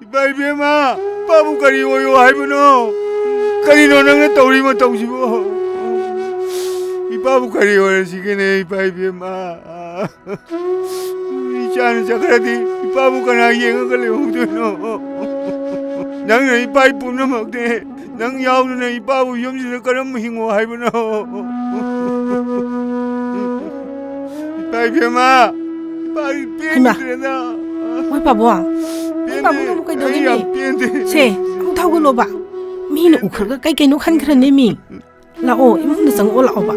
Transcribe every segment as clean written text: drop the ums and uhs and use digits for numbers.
Ibai Bema, Babu Kari Oyo Haibuno, Karino Nanga Torimo Tausibo. Babu Kari Oyo Sigene, Ibai Bema. Ichan Sakrati, Babu Kana Yenga Uduno. Nang Ibai Punamok, Nang Yauna Babu Yums Karam Hingo Haibuno. Ibai Bema, Ibai Bema. Ôi bà bố à? Bà bố nó cái đồ cái gì? Xe, ông thao cái lô bà. Mi nó ukhur cái nó khăn khăn nè mi. Là ô, em không được sang ô là ô bà.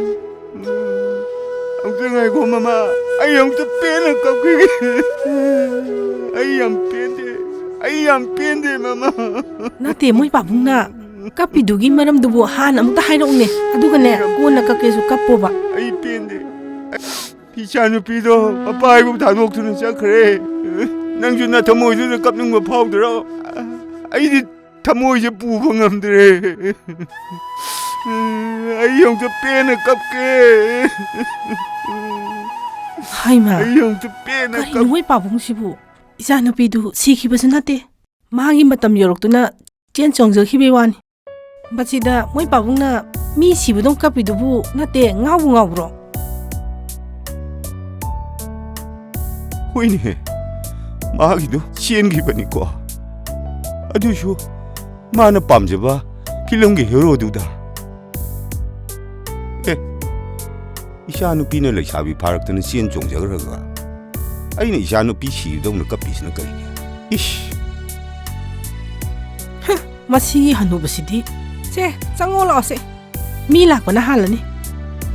Ông cứ ngày của mama, anh ông tập biến là cặp cái. Anh làm biến đi mama. Nó tìm mấy bà bún na. Cặp bị đồ gì mà làm đồ bộ han, ông ta hay đâu nè. À đồ cái nè, cô na cái số cặp bố bà. Anh biến đi. Pichanu pido, papa ai cũng thằng ngốc thôi chắc kể. Nang Juna Tamoy to cup number powder. I did Tamoy a poo on them there. I young to pen a cupcake. Hai mà. I young to pen a cup. Nuôi bà bông sibu. Isa na pidu si khiba sunate. Mahagi matam yorok to na tiyan chong zo khibe wan. Bachida moi bà bông na mi sibu dong kapidu bu nate ngau bro. Oi ne. 마기도 시엔기바니까 아주쇼 마나 밤제바 길렁게 여러두다 에 이샤누 비는 샤비 파르트는 시엔 종작을 하가 아이는 이샤누 비 시동을 깝비스는 거이게 이씨 마시기 한우버시디 제 짱올라세 미라거나 할라니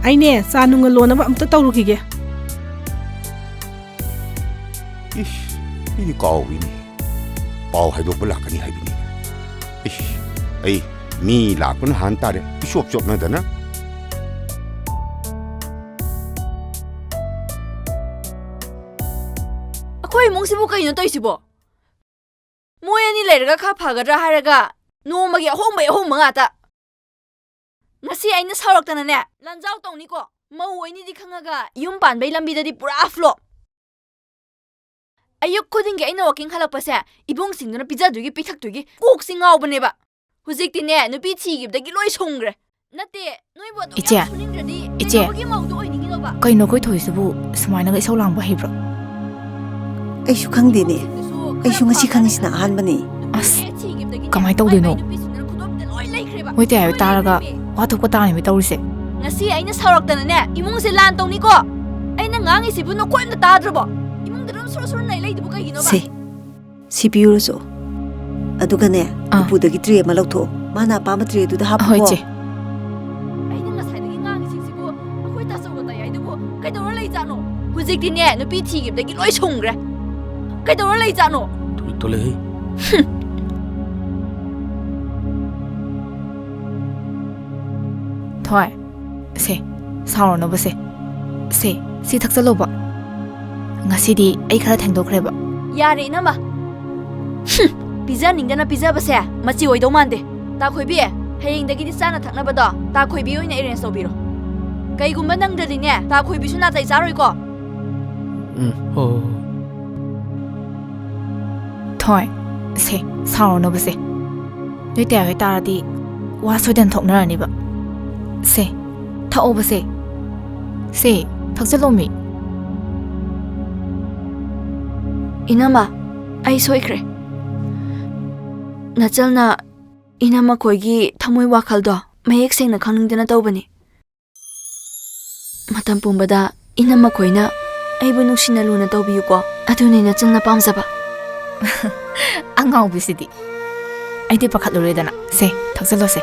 아이네 사누가 로나바 암따 떠오르기게 이씨 이니 까오비니 빠오 하이도 라카니 하이비니 이씨 에이 미 라군 한따레 쇼업쇼업 나다나 아코이 몽시부 까이노 떠이시보 모야니 레르가 카파가라 하라가 노마기 홍마다 ngasi aina sauraktana ne lanjau tongni ko mau oini di khangaga yum pan bai lambi da di pura flop ayuk khuding ge aina walking halak pase ibong sing na pizza dugi pithak dugi kok sing ngau bane ba hujik ti ne nupi thi gi da gi loi songre nate noi bo do iche kai no koi thoi sabu sumaina ga isau lang ba hebro ai shu khang de ne ai shu ngasi khang sina han bani as kamai tau de no moi te ayo taraga wathok pata ni mi tawrise ngasi aina sauraktana ne imong se lan tongni ko aina ngangi sibu no koim da tadrobo imong drum soro nai lei du kai gino ba si biuro so aduga ne upu da gi tre ma loktho mana pa ma tre du da hap ko hoi che aina ngasai da gi ngangi sibu akoi ta so da yai du bo kai do lei ja no hujik ti ne no pi thi gi da gi loi songre kai do lei ja no to le thoi se sauro no base se si thak chalo ba ngasi di ai khara thengdokre ba yare na ma pizza ningdana pizza base machi oi do mande ta khoi bi haying dagi di sana thakna ba do ta khoi bi oina arrange sobiro kai gumba nang dali ne ta khoi bi suna tai charoi ko ho thoi se sauro no base noi te ai ta di wa soidan thokna ni ba se thao ba se thak chalo mi inama ai soikre nachalna inama koigi thamoi wakhal do mayek sengna khangdena tawbani matam pumbada inama koina aibu nuksina luna tawbiyu ko aduni nachalna pamjaba angau bisidi ai de pakhat lore dana se thak chalo se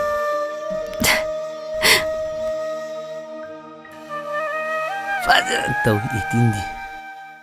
tao itindi